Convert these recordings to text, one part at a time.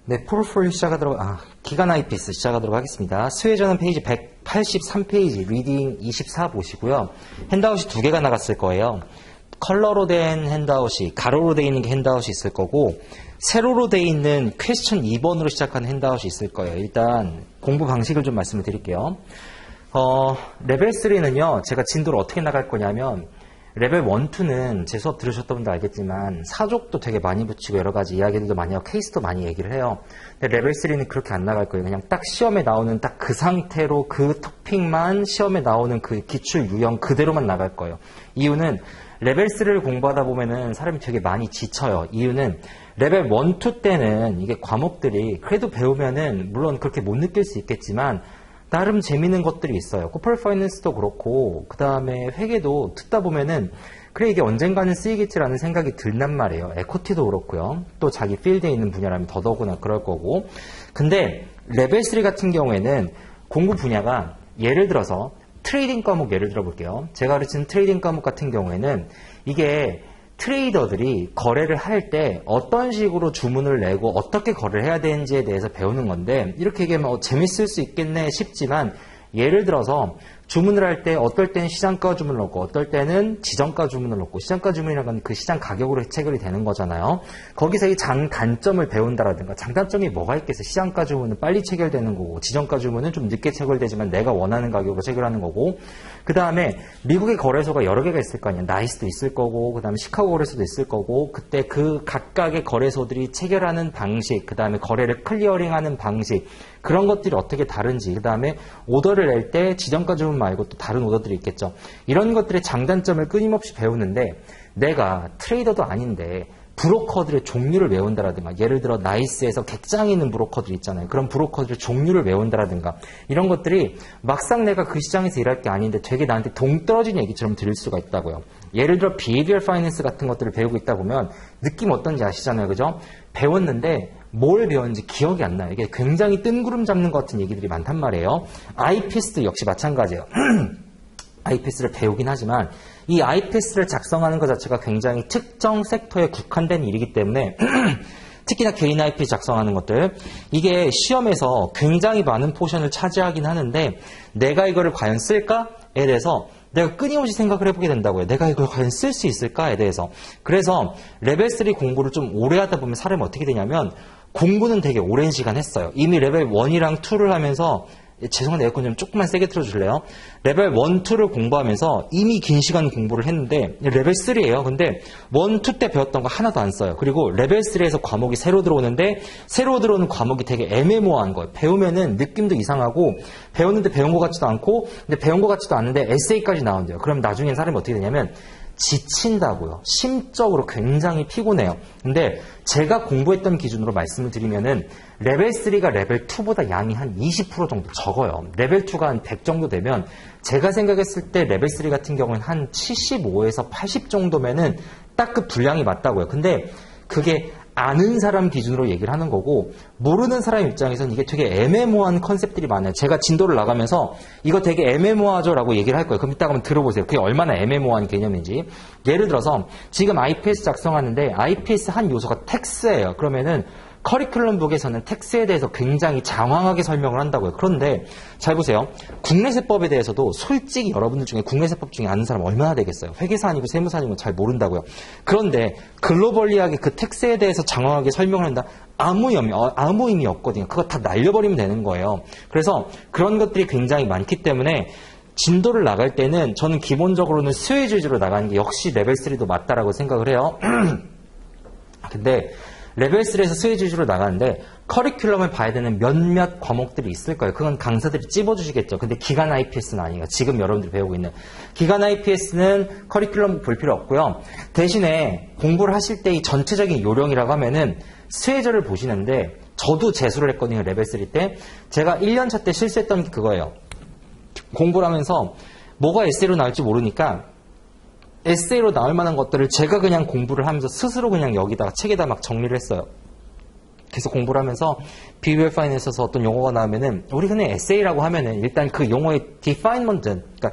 네, 포트폴리오 기간 IPS 시작하도록 하겠습니다. 스웨저는 페이지 183페이지, 리딩 24 보시고요. 핸드아웃이 두 개가 나갔을 거예요. 컬러로 된 핸드아웃이, 가로로 돼 있는 게 핸드아웃이 있을 거고, 세로로 돼 있는 퀘스천 2번으로 시작하는 핸드아웃이 있을 거예요. 일단 공부 방식을 좀 말씀을 드릴게요. 레벨 3는요, 제가 진도를 어떻게 나갈 거냐면, 레벨 1, 2는 제 수업 들으셨던 분도 알겠지만 사족도 되게 많이 붙이고 여러 가지 이야기들도 많이 하고 케이스도 많이 얘기를 해요. 근데 레벨 3는 그렇게 안 나갈 거예요. 그냥 딱 시험에 나오는 딱 그 상태로 그 토픽만 시험에 나오는 그 기출 유형 그대로만 나갈 거예요. 이유는 레벨 3를 공부하다 보면은 사람이 되게 많이 지쳐요. 이유는 레벨 1, 2 때는 이게 과목들이 그래도 배우면은 물론 그렇게 못 느낄 수 있겠지만 나름 재밌는 것들이 있어요. 코퍼레이트 파이낸스도 그렇고 그 다음에 회계도 듣다 보면은 그래 이게 언젠가는 쓰이겠지라는 생각이 들단 말이에요. 에코티도 그렇고요. 또 자기 필드에 있는 분야라면 더더구나 그럴 거고. 근데 레벨 3 같은 경우에는 공부 분야가 예를 들어서 트레이딩 과목 예를 들어 볼게요. 제가 가르치는 트레이딩 과목 같은 경우에는 이게 트레이더들이 거래를 할 때 어떤 식으로 주문을 내고 어떻게 거래를 해야 되는지에 대해서 배우는 건데 이렇게 얘기하면 재밌을 수 있겠네 싶지만 예를 들어서 주문을 할 때 어떨 때는 시장가 주문을 넣고 어떨 때는 지정가 주문을 넣고 시장가 주문이라는 건 그 시장 가격으로 체결이 되는 거잖아요. 거기서 이 장단점을 배운다라든가 장단점이 뭐가 있겠어요. 시장가 주문은 빨리 체결되는 거고 지정가 주문은 좀 늦게 체결되지만 내가 원하는 가격으로 체결하는 거고 그 다음에 미국의 거래소가 여러 개가 있을 거 아니에요. 나이스도 있을 거고 그 다음에 시카고 거래소도 있을 거고 그때 그 각각의 거래소들이 체결하는 방식 그 다음에 거래를 클리어링하는 방식 그런 것들이 어떻게 다른지 그 다음에 오더를 낼 때 지정가 주문 말고 또 다른 오더들이 있겠죠. 이런 것들의 장단점을 끊임없이 배우는데 내가 트레이더도 아닌데 브로커들의 종류를 외운다라든가 예를 들어 나이스에서 객장에 있는 브로커들 있잖아요. 그런 브로커들의 종류를 외운다라든가 이런 것들이 막상 내가 그 시장에서 일할 게 아닌데 되게 나한테 동떨어진 얘기처럼 들릴 수가 있다고요. 예를 들어 비헤비얼 파이낸스 같은 것들을 배우고 있다 보면 느낌 어떤지 아시잖아요. 그죠? 배웠는데 뭘 배웠는지 기억이 안 나요. 이게 굉장히 뜬구름 잡는 것 같은 얘기들이 많단 말이에요. IPS도 역시 마찬가지예요. IPS를 배우긴 하지만 이 IPS를 작성하는 것 자체가 굉장히 특정 섹터에 국한된 일이기 때문에 특히나 개인 IPS 작성하는 것들 이게 시험에서 굉장히 많은 포션을 차지하긴 하는데 내가 이거를 과연 쓸까에 대해서 내가 끊임없이 생각을 해보게 된다고요. 내가 이걸 과연 쓸 수 있을까에 대해서. 그래서 레벨 3 공부를 좀 오래 하다 보면 사람이 어떻게 되냐면 공부는 되게 오랜 시간 했어요. 이미 레벨 1이랑 2를 하면서 죄송한데 에어컨 좀 조금만 세게 틀어줄래요? 레벨 1, 2를 공부하면서 이미 긴 시간 공부를 했는데 레벨 3예요. 근데 1, 2 때 배웠던 거 하나도 안 써요. 그리고 레벨 3에서 과목이 새로 들어오는데 새로 들어오는 과목이 되게 애매모호한 거예요. 배우면은 느낌도 이상하고 배웠는데 배운 것 같지도 않고 근데 배운 것 같지도 않은데 에세이까지 나온대요. 그럼 나중엔 사람이 어떻게 되냐면 지친다고요. 심적으로 굉장히 피곤해요. 근데 제가 공부했던 기준으로 말씀을 드리면은 레벨 3가 레벨 2보다 양이 한 20% 정도 적어요. 레벨 2가 한 100 정도 되면 제가 생각했을 때 레벨 3 같은 경우는 한 75에서 80 정도면은 딱 그 분량이 맞다고요. 근데 그게 아는 사람 기준으로 얘기를 하는 거고 모르는 사람 입장에서는 이게 되게 애매모호한 컨셉들이 많아요. 제가 진도를 나가면서 이거 되게 애매모호하죠 라고 얘기를 할 거예요. 그럼 이따가 한번 들어보세요. 그게 얼마나 애매모호한 개념인지. 예를 들어서 지금 IPS 작성하는데 IPS 한 요소가 텍스예요. 그러면은 커리큘럼북에서는 텍스에 대해서 굉장히 장황하게 설명을 한다고요. 그런데 잘 보세요. 국내세법에 대해서도 솔직히 여러분들 중에 국내세법 중에 아는 사람 얼마나 되겠어요. 회계사 아니고 세무사 아니고 잘 모른다고요. 그런데 글로벌리하게 그 텍스에 대해서 장황하게 설명을 한다. 아무 의미 없거든요. 그거 다 날려버리면 되는 거예요. 그래서 그런 것들이 굉장히 많기 때문에 진도를 나갈 때는 저는 기본적으로는 수혜주의로 나가는 게 역시 레벨 3도 맞다라고 생각을 해요. 근데 레벨 3에서 수혜주의로 나가는데 커리큘럼을 봐야 되는 몇몇 과목들이 있을 거예요. 그건 강사들이 찝어주시겠죠. 근데 기간 IPS는 아니에요. 지금 여러분들이 배우고 있는. 기간 IPS는 커리큘럼 볼 필요 없고요. 대신에 공부를 하실 때 이 전체적인 요령이라고 하면은 수혜저를 보시는데 저도 재수를 했거든요. 레벨 3 때. 제가 1년차 때 실수했던 게 그거예요. 공부를 하면서 뭐가 에세이로 나올지 모르니까 에세이로 나올 만한 것들을 제가 그냥 공부를 하면서 스스로 그냥 여기다가 책에다 막 정리를 했어요. 계속 공부를 하면서 비주얼 파이낸스에서 어떤 용어가 나오면은 우리 그냥 에세이라고 하면은 일단 그 용어의 definement, 그러니까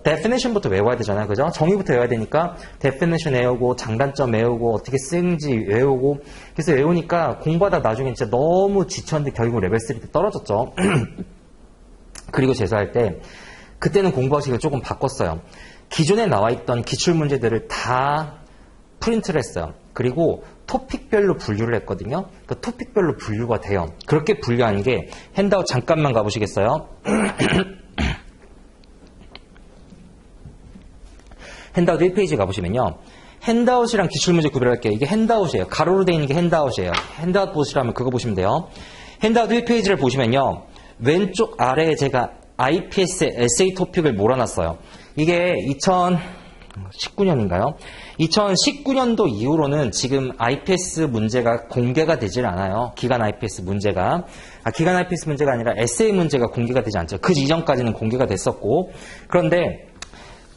definition부터 외워야 되잖아요. 그죠? 정의부터 외워야 되니까 definition 외우고 장단점 외우고 어떻게 쓰는지 외우고 그래서 외우니까 공부하다 나중에 진짜 너무 지쳤는데 결국 레벨 3 때 떨어졌죠. 그리고 재수할 때 그때는 공부하시기를 조금 바꿨어요. 기존에 나와 있던 기출문제들을 다 프린트를 했어요. 그리고 토픽별로 분류를 했거든요. 그 토픽별로 분류가 돼요. 그렇게 분류하는 게 핸드아웃 잠깐만 가보시겠어요? 핸드아웃 1페이지 가보시면요. 핸드아웃이랑 기출문제 구별할게요. 이게 핸드아웃이에요. 가로로 되어 있는 게 핸드아웃이에요. 핸드아웃 보시라면 그거 보시면 돼요. 핸드아웃 1페이지를 보시면요. 왼쪽 아래에 제가 IPS 에세이 토픽을 몰아놨어요. 이게 2019년인가요? 2019년도 이후로는 지금 IPS 문제가 공개가 되질 않아요. 기간 IPS 문제가. 기간 IPS 문제가 아니라 에세이 문제가 공개가 되지 않죠. 그 이전까지는 공개가 됐었고. 그런데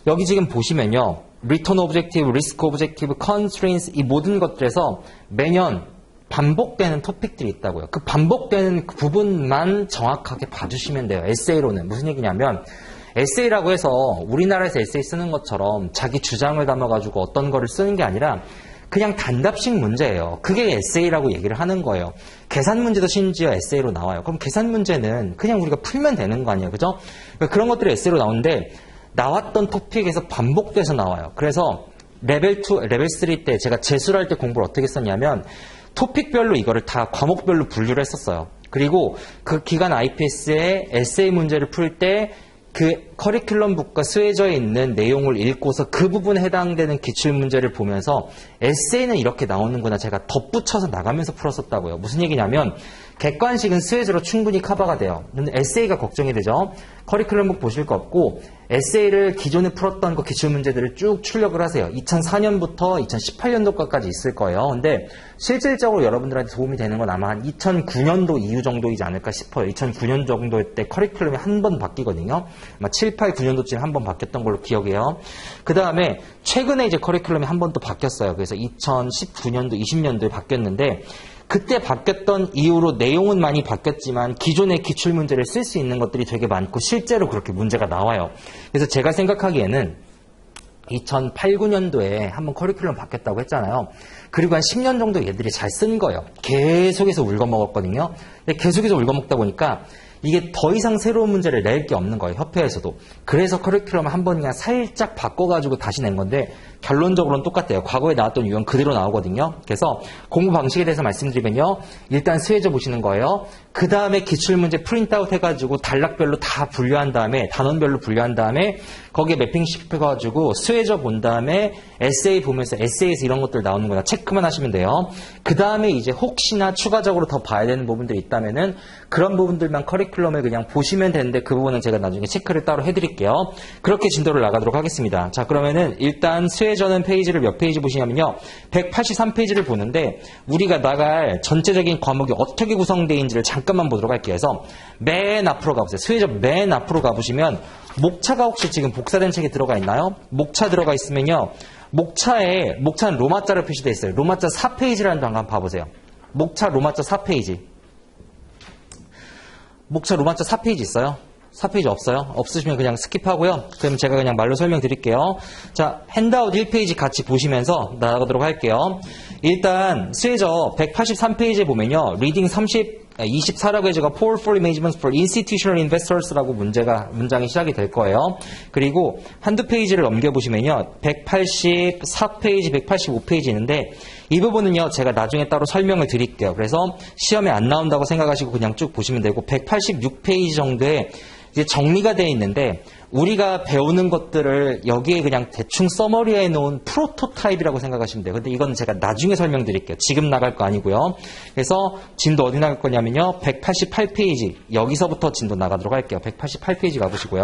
여기 지금 보시면요. Return Objective, Risk Objective, Constraints 이 모든 것들에서 매년 반복되는 토픽들이 있다고요. 그 반복되는 그 부분만 정확하게 봐주시면 돼요. 에세이로는. 무슨 얘기냐면 에세이라고 해서 우리나라에서 에세이 쓰는 것처럼 자기 주장을 담아가지고 어떤 거를 쓰는 게 아니라 그냥 단답식 문제예요. 그게 에세이라고 얘기를 하는 거예요. 계산 문제도 심지어 에세이로 나와요. 그럼 계산 문제는 그냥 우리가 풀면 되는 거 아니에요. 그죠? 그러니까 그런 것들이 에세이로 나오는데 나왔던 토픽에서 반복돼서 나와요. 그래서 레벨 2, 레벨 3 때 제가 재수를 할 때 공부를 어떻게 했었냐면 토픽별로 이거를 다 과목별로 분류를 했었어요. 그리고 그 기간 IPS의 에세이 문제를 풀 때 그 커리큘럼북과 스웨저에 있는 내용을 읽고서 그 부분에 해당되는 기출문제를 보면서 에세이는 이렇게 나오는구나 제가 덧붙여서 나가면서 풀었었다고요. 무슨 얘기냐면 객관식은 스웨저로 충분히 커버가 돼요. 근데 에세이가 걱정이 되죠. 커리큘럼북 보실 거 없고 에세이를 기존에 풀었던 그 기출문제들을 쭉 출력을 하세요. 2004년부터 2018년도까지 있을 거예요. 근데 실질적으로 여러분들한테 도움이 되는 건 아마 한 2009년도 이후 정도이지 않을까 싶어요. 2009년 정도 때 커리큘럼이 한 번 바뀌거든요. 아마 7, 8, 9년도쯤에 한 번 바뀌었던 걸로 기억해요. 그 다음에 최근에 이제 커리큘럼이 한 번 또 바뀌었어요. 그래서 2019년도, 20년도에 바뀌었는데 그때 바뀌었던 이후로 내용은 많이 바뀌었지만 기존의 기출문제를 쓸 수 있는 것들이 되게 많고 실제로 그렇게 문제가 나와요. 그래서 제가 생각하기에는 2008, 9년도에 한번 커리큘럼 바뀌었다고 했잖아요. 그리고 한 10년 정도 얘들이 잘 쓴 거예요. 계속해서 울거먹었거든요. 근데 계속해서 울거먹다 보니까 이게 더 이상 새로운 문제를 낼 게 없는 거예요. 협회에서도. 그래서 커리큘럼을 한번 그냥 살짝 바꿔가지고 다시 낸 건데 결론적으로는 똑같아요. 과거에 나왔던 유형 그대로 나오거든요. 그래서 공부 방식에 대해서 말씀드리면요. 일단 스웨저 보시는 거예요. 그 다음에 기출문제 프린트아웃 해가지고 단락별로 다 분류한 다음에 단원별로 분류한 다음에 거기에 매핑식 해가지고 스웨저 본 다음에 에세이 보면서 에세이에서 이런 것들 나오는 거야. 체크만 하시면 돼요. 그 다음에 이제 혹시나 추가적으로 더 봐야 되는 부분들이 있다면은 그런 부분들만 커리큘럼을 그냥 보시면 되는데 그 부분은 제가 나중에 체크를 따로 해드릴게요. 그렇게 진도를 나가도록 하겠습니다. 자, 그러면은 일단 스웨저는 페이지를 몇 페이지 보시냐면요. 183페이지를 보는데 우리가 나갈 전체적인 과목이 어떻게 구성되어 있는지를 잠깐만 보도록 할게요. 그래서 맨 앞으로 가보세요. 스웨저 맨 앞으로 가보시면 목차가 혹시 지금 복사된 책에 들어가 있나요? 목차 들어가 있으면요. 목차는 로마자로 표시되어 있어요. 로마자 4페이지라는 거 한번 봐보세요. 목차 로마자 4페이지. 목차 로마자 4페이지 있어요? 4페이지 없어요? 없으시면 그냥 스킵하고요. 그럼 제가 그냥 말로 설명드릴게요. 자, 핸드아웃 1페이지 같이 보시면서 나가도록 할게요. 일단 스웨저 183페이지에 보면요. 리딩 24라고 해서 Portfolio Management for Institutional Investors라고 문장이 시작이 될 거예요. 그리고 한두 페이지를 넘겨보시면요. 184페이지, 185페이지 있는데 이 부분은요. 제가 나중에 따로 설명을 드릴게요. 그래서 시험에 안 나온다고 생각하시고 그냥 쭉 보시면 되고 186페이지 정도에 이제 정리가 되어 있는데 우리가 배우는 것들을 여기에 그냥 대충 서머리해 놓은 프로토타입이라고 생각하시면 돼요. 근데 이건 제가 나중에 설명드릴게요. 지금 나갈 거 아니고요. 그래서 진도 어디 나갈 거냐면요. 188페이지. 여기서부터 진도 나가도록 할게요. 188페이지 가보시고요.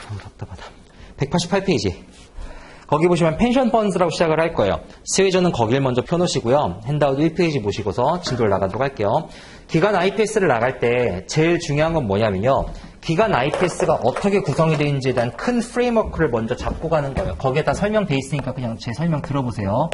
너무 답답하다. 188페이지. 거기 보시면 펜션 펀드라고 시작을 할 거예요. 스웨저는 거길 먼저 펴놓으시고요. 핸드아웃 1페이지 보시고서 진도를 나가도록 할게요. 기간 IPS를 나갈 때 제일 중요한 건 뭐냐면요. 기간 IPS가 어떻게 구성이 되어 있는지에 대한 큰 프레임워크를 먼저 잡고 가는 거예요. 거기에 다 설명되어 있으니까 그냥 제 설명 들어보세요.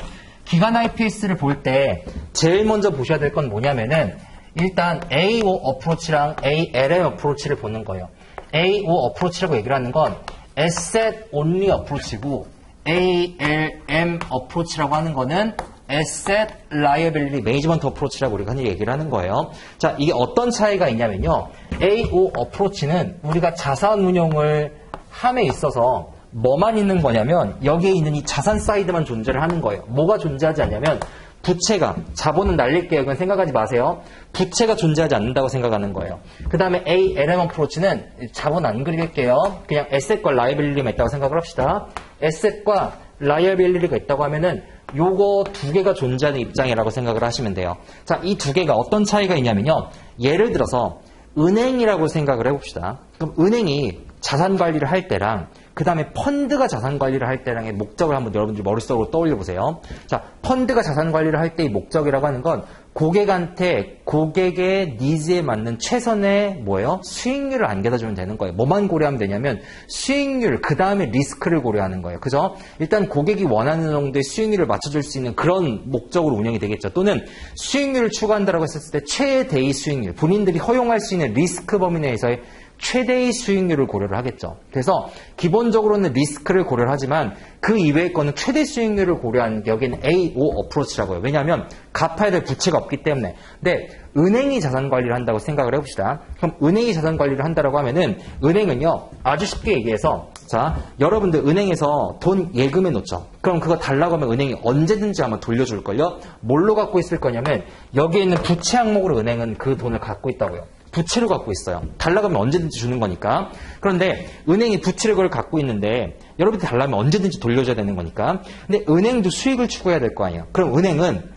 기간 IPS를 볼 때 제일 먼저 보셔야 될 건 뭐냐면은 일단 AO 어프로치랑 ALM 어프로치를 보는 거예요. AO 어프로치라고 얘기를 하는 건 Asset Only 어프로치고 ALM 어프로치라고 하는 거는 Asset Liability Management 어프로치라고 우리가 흔히 얘기를 하는 거예요. 자, 이게 어떤 차이가 있냐면요. AO 어프로치는 우리가 자산 운용을 함에 있어서 뭐만 있는 거냐면 여기에 있는 이 자산 사이드만 존재를 하는 거예요. 뭐가 존재하지 않냐면 부채가, 자본은 날릴게요. 이건 생각하지 마세요. 부채가 존재하지 않는다고 생각하는 거예요. 그 다음에 ALM 어프로치는 자본 안 그리겠게요. 그냥 에셋과 라이빌리티가 있다고 생각을 합시다. 에셋과 라이빌리티가 있다고 하면은 요거 두 개가 존재하는 입장이라고 생각을 하시면 돼요. 자, 이 두 개가 어떤 차이가 있냐면요. 예를 들어서 은행이라고 생각을 해봅시다. 그럼 은행이 자산 관리를 할 때랑 그 다음에 펀드가 자산 관리를 할 때랑의 목적을 한번 여러분들 머릿속으로 떠올려 보세요. 자, 펀드가 자산 관리를 할 때의 목적이라고 하는 건 고객한테 고객의 니즈에 맞는 최선의 뭐예요? 수익률을 안겨다 주면 되는 거예요. 뭐만 고려하면 되냐면 수익률, 그 다음에 리스크를 고려하는 거예요. 그죠? 일단 고객이 원하는 정도의 수익률을 맞춰줄 수 있는 그런 목적으로 운영이 되겠죠. 또는 수익률을 추구한다라고 했을 때 최대의 수익률, 본인들이 허용할 수 있는 리스크 범위 내에서의 최대의 수익률을 고려를 하겠죠. 그래서 기본적으로는 리스크를 고려를 하지만 그 이외의 거는 최대 수익률을 고려하는 게 여기는 AO 어프로치라고요. 왜냐하면 갚아야 될 부채가 없기 때문에. 근데 은행이 자산 관리를 한다고 생각을 해봅시다. 그럼 은행이 자산 관리를 한다라고 하면은 은행은요 아주 쉽게 얘기해서 자 여러분들 은행에서 돈 예금해 놓죠. 그럼 그거 달라고 하면 은행이 언제든지 아마 돌려줄걸요. 뭘로 갖고 있을 거냐면 여기에 있는 부채 항목으로 은행은 그 돈을 갖고 있다고요. 부채를 갖고 있어요. 달라고 하면 언제든지 주는 거니까. 그런데 은행이 부채를 그걸 갖고 있는데 여러분들이 달라면 언제든지 돌려줘야 되는 거니까. 근데 은행도 수익을 추구해야 될 거 아니에요. 그럼 은행은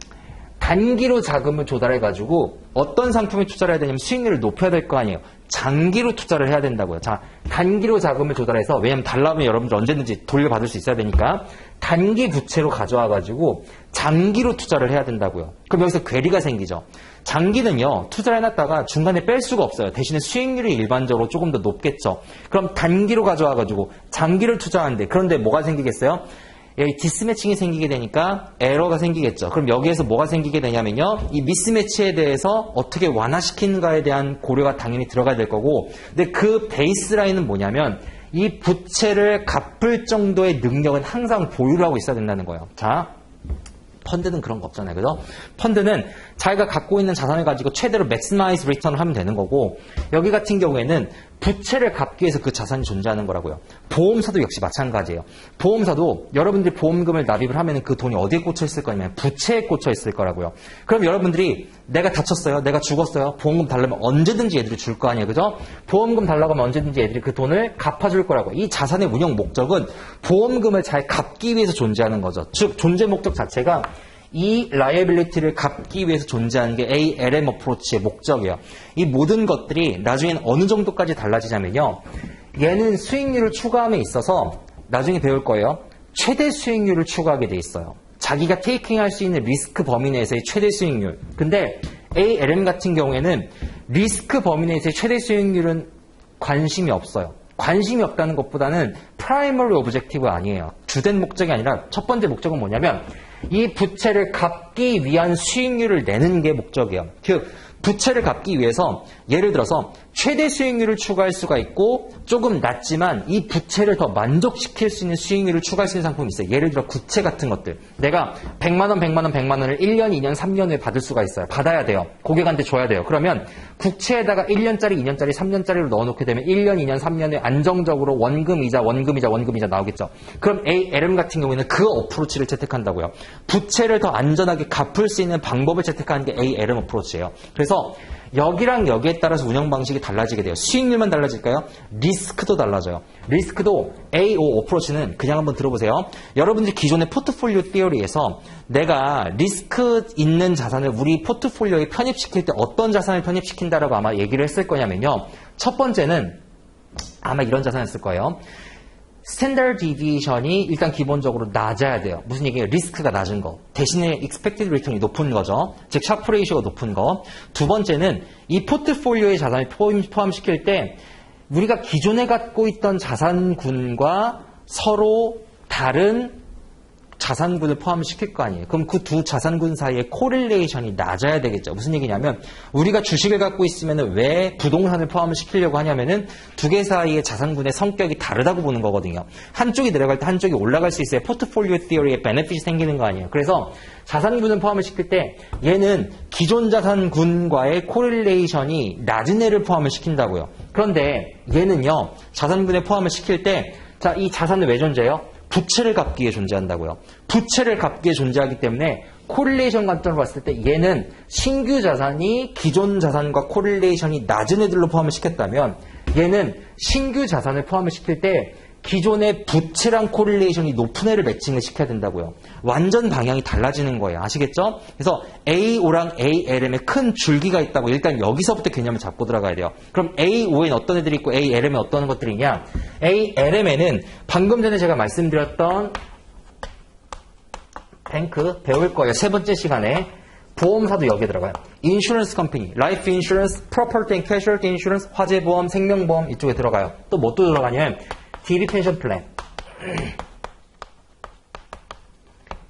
단기로 자금을 조달해가지고 어떤 상품에 투자를 해야 되냐면 수익률을 높여야 될 거 아니에요. 장기로 투자를 해야 된다고요. 자, 단기로 자금을 조달해서 왜냐면 달라면 여러분들 언제든지 돌려받을 수 있어야 되니까 단기 부채로 가져와가지고 장기로 투자를 해야 된다고요. 그럼 여기서 괴리가 생기죠. 장기는요, 투자를 해놨다가 중간에 뺄 수가 없어요. 대신에 수익률이 일반적으로 조금 더 높겠죠. 그럼 단기로 가져와가지고 장기를 투자하는데 그런데 뭐가 생기겠어요? 여기 디스매칭이 생기게 되니까 에러가 생기겠죠. 그럼 여기에서 뭐가 생기게 되냐면요. 이 미스매치에 대해서 어떻게 완화시키는가에 대한 고려가 당연히 들어가야 될 거고 근데 그 베이스라인은 뭐냐면 이 부채를 갚을 정도의 능력은 항상 보유를 하고 있어야 된다는 거예요. 자, 펀드는 그런 거 없잖아요. 그죠? 펀드는 자기가 갖고 있는 자산을 가지고 최대로 맥시마이즈 리턴을 하면 되는 거고 여기 같은 경우에는 부채를 갚기 위해서 그 자산이 존재하는 거라고요. 보험사도 역시 마찬가지예요. 보험사도 여러분들이 보험금을 납입을 하면 그 돈이 어디에 꽂혀 있을 거냐면 부채에 꽂혀 있을 거라고요. 그럼 여러분들이 내가 다쳤어요. 내가 죽었어요. 보험금 달라면 언제든지 애들이 줄 거 아니에요. 그죠? 보험금 달라고 하면 언제든지 애들이 그 돈을 갚아줄 거라고. 이 자산의 운영 목적은 보험금을 잘 갚기 위해서 존재하는 거죠. 즉 존재 목적 자체가 이 라이애빌리티를 갚기 위해서 존재하는 게 ALM 어프로치의 목적이에요. 이 모든 것들이 나중에는 어느 정도까지 달라지냐면요. 얘는 수익률을 추구함에 있어서 나중에 배울 거예요. 최대 수익률을 추구하게 돼 있어요. 자기가 테이킹할 수 있는 리스크 범위 내에서의 최대 수익률. 근데 ALM 같은 경우에는 리스크 범위 내에서의 최대 수익률은 관심이 없어요. 관심이 없다는 것보다는 프라이머리 오브젝티브 아니에요. 주된 목적이 아니라 첫 번째 목적은 뭐냐면 이 부채를 갚기 위한 수익률을 내는 게 목적이에요. 즉 부채를 갚기 위해서 예를 들어서 최대 수익률을 추구할 수가 있고 조금 낮지만 이 부채를 더 만족시킬 수 있는 수익률을 추구할 수 있는 상품이 있어요. 예를 들어 구채 같은 것들. 내가 100만 원, 100만 원, 100만 원을 1년, 2년, 3년 후에 받을 수가 있어요. 받아야 돼요. 고객한테 줘야 돼요. 그러면 국채에다가 1년짜리, 2년짜리, 3년짜리로 넣어놓게 되면 1년, 2년, 3년에 안정적으로 원금이자 나오겠죠. 그럼 ALM 같은 경우에는 그 어프로치를 채택한다고요. 부채를 더 안전하게 갚을 수 있는 방법을 채택하는 게 ALM 어프로치예요. 그래서 여기랑 여기에 따라서 운영 방식이 달라지게 돼요. 수익률만 달라질까요? 리스크도 달라져요. 리스크도 AO 어프로치는 그냥 한번 들어보세요. 여러분들 기존의 포트폴리오 티어리에서 내가 리스크 있는 자산을 우리 포트폴리오에 편입시킬 때 어떤 자산을 편입시킨다라고 아마 얘기를 했을 거냐면요. 첫 번째는 아마 이런 자산이었을 거예요. 스탠다드 디비에이션이 일단 기본적으로 낮아야 돼요. 무슨 얘기예요? 리스크가 낮은 거. 대신에 expected return이 높은 거죠. 즉 샤프 레이쇼가 높은 거. 두 번째는 이 포트폴리오의 자산을 포함시킬 때 우리가 기존에 갖고 있던 자산군과 서로 다른 자산군을 포함시킬 거 아니에요. 그럼 그 두 자산군 사이의 코릴레이션이 낮아야 되겠죠. 무슨 얘기냐면 우리가 주식을 갖고 있으면 왜 부동산을 포함을 시키려고 하냐면은 두 개 사이의 자산군의 성격이 다르다고 보는 거거든요. 한쪽이 내려갈 때 한쪽이 올라갈 수 있어야 포트폴리오 티어리에 베네핏이 생기는 거 아니에요. 그래서 자산군을 포함을 시킬 때 얘는 기존 자산군과의 코릴레이션이 낮은 애를 포함을 시킨다고요. 그런데 얘는요, 자산군에 포함을 시킬 때 자, 이 자산은 왜 존재해요? 부채를 갚기 위해 존재한다고요. 부채를 갚기 위해 존재하기 때문에 코릴레이션 관점으로 봤을 때 얘는 신규 자산이 기존 자산과 코릴레이션이 낮은 애들로 포함을 시켰다면 얘는 신규 자산을 포함을 시킬 때 기존의 부채랑 코릴레이션이 높은 애를 매칭을 시켜야 된다고요. 완전 방향이 달라지는 거예요. 아시겠죠? 그래서 AO랑 ALM에 큰 줄기가 있다고 일단 여기서부터 개념을 잡고 들어가야 돼요. 그럼 AO에는 어떤 애들이 있고 ALM에 어떤 것들이 있냐? ALM에는 방금 전에 제가 말씀드렸던 뱅크 배울 거예요. 세 번째 시간에. 보험사도 여기에 들어가요. 인슈런스 컴퍼니, 라이프 인슈런스, 프로퍼티 앤 캐주얼티 인슈런스, 화재보험, 생명보험 이쪽에 들어가요. 또 뭐 또 들어가냐면 DB 펜션 플랜.